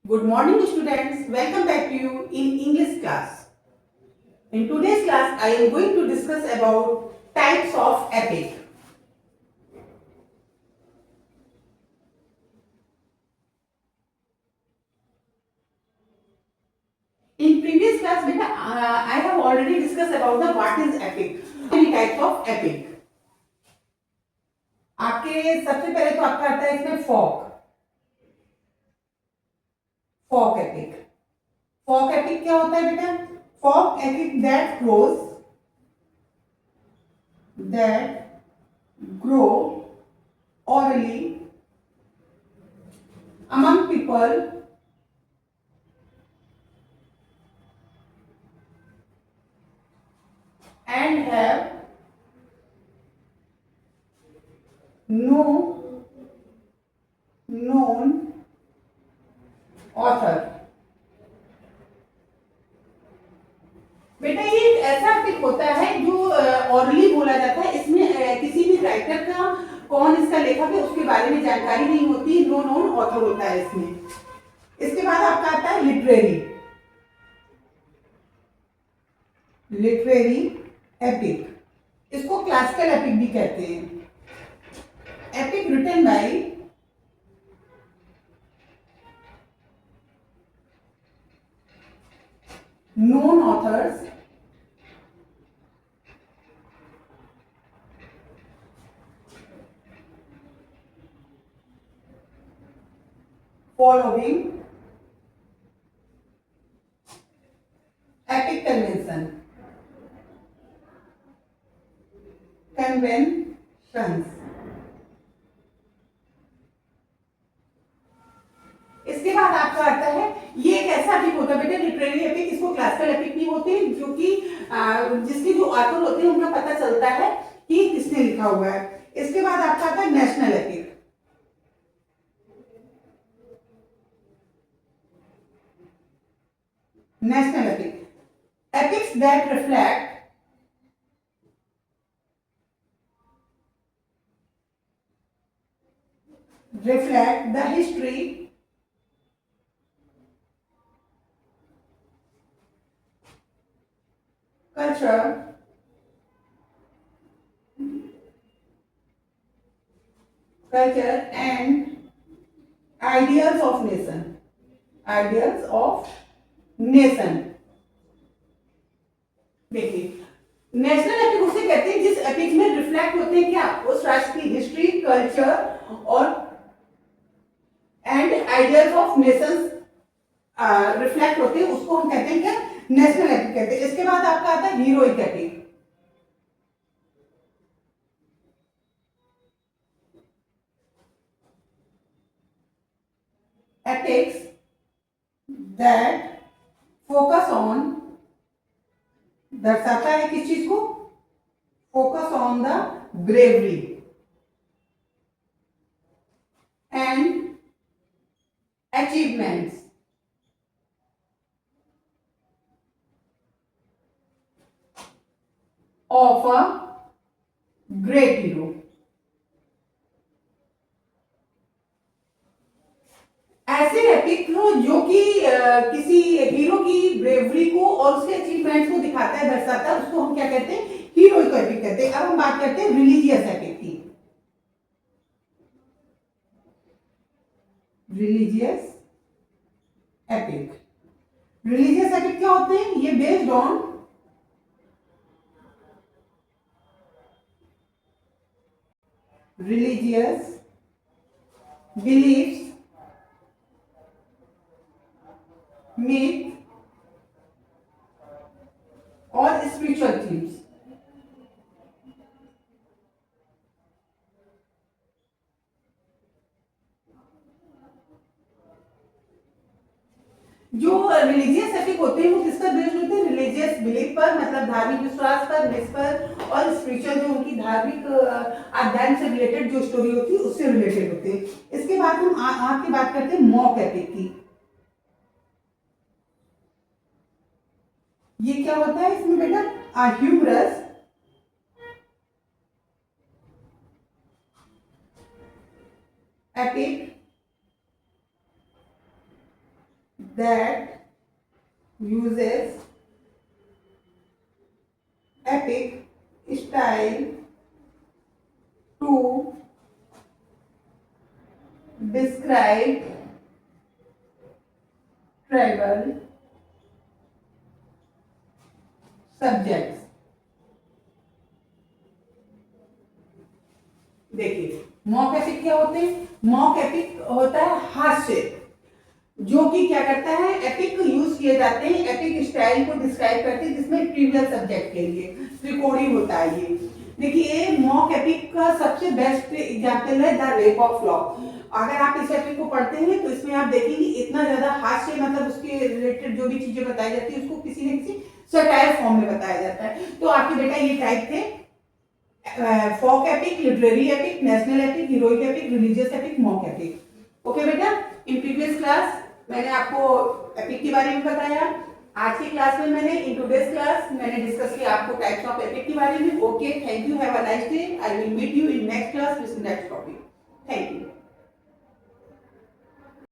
Good morning, students. Welcome back to you in English class. In today's class, I am going to discuss about types of epic. In previous class, beta, I have already discussed about the what is epic. Many types of epic. आपके सबसे पहले तो आपका आता है इसमें फोक epic. फोक epic क्या होता है बेटा? फोक epic that grow orally among people and have no known author. बेटा ये एक ऐसा एपिक होता है जो ऑरली बोला जाता है. इसमें किसी भी राइटर का कौन इसका लेखक है उसके बारे में जानकारी नहीं होती. नो नोन ऑथर होता है इसमें. इसके बाद आपका आता है लिटरेरी एपिक. इसको क्लासिकल एपिक भी कहते हैं. Epic written by known authors following epic conventions. इसके बाद आपका आता है ये एक ऐसा एपिक होता है बेटा लिटरेरी एपिक. इसको क्लासिकल एपिक नहीं होते जो कि जिसके जो ऑथर होते हैं उनका पता चलता है कि किसने लिखा हुआ है. इसके बाद आपका आता है national epic. National epic. Epics that reflect the history, culture, and ideals of nation. Ideals of nation. देखिए नेशनल एपिक उसे कहते हैं जिस एपिक में रिफ्लेक्ट होते हैं क्या उस राष्ट्र की हिस्ट्री, कल्चर और and ideals of Nations reflect होते हैं. उसको हम कहते हैं क्या? नेशनल एपिक कहते हैं. इसके बाद आपका आता है heroic epic. Epics that focus on दर्शाता है किस चीज को? Focus on the bravery and achievements of a great hero. ऐसे एपिक जो कि किसी हीरो की ब्रेवरी को और उसके अचीवमेंट्स को दिखाता है, दर्शाता है, उसको हम क्या कहते हैं? हीरोइक एपिक कहते हैं. अब हम बात करते हैं रिलीजियस एपिक की. Religious epic. रिलीजियस एपिक क्या होते हैं? ये based on religious beliefs, myth और spiritual themes. जो रिलीजियस एपिक होते हैं वो किस पर बेस्ड होते हैं? रिलीजियस बिलीफ पर, मतलब धार्मिक विश्वास पर, मिथ पर, और स्पिरिचुअल जो उनकी धार्मिक अध्ययन से रिलेटेड जो स्टोरी होती है उससे रिलेटेड होते हैं. इसके बाद हम आपकी बात करते हैं मॉक एपिक की. ये क्या होता है इसमें बेटा? Humorous epic that uses epic style to describe tribal subjects। देखिए मॉक एपिक क्या होते हैं? मॉक एपिक होता है हास्य, जो कि क्या करता है, एपिक यूज किए जाते हैं एपिक स्टाइल को डिस्क्राइब करते हैं जिसमें ट्रिवियल सब्जेक्ट के लिए त्रिकोणीय होता है ये। देखिए मॉक एपिक का सबसे बेस्ट एग्जांपल है द रेप ऑफ लॉक। अगर आप इस एपिक को पढ़ते हैं तो इसमें आप देखेंगे इतना ज्यादा हास्य, मतलब उसके रिलेटेड जो भी चीजें बताई जाती है उसको किसी न किसी सटायर फॉर्म में बताया जाता है। तो आपके बेटा ये टाइप थे folk epic, literary epic, national epic, heroic epic, religious epic, mock epic. Okay बेटा, इन प्रीवियस क्लास मैंने आपको एपिक के बारे में बताया। आज की क्लास में मैंने इन टुडेज क्लास मैंने डिस्कस किया आपको टाइप्स ऑफ एपिक के बारे में। Okay, thank you, have a nice day. I will meet you in next class with next topic. Thank you.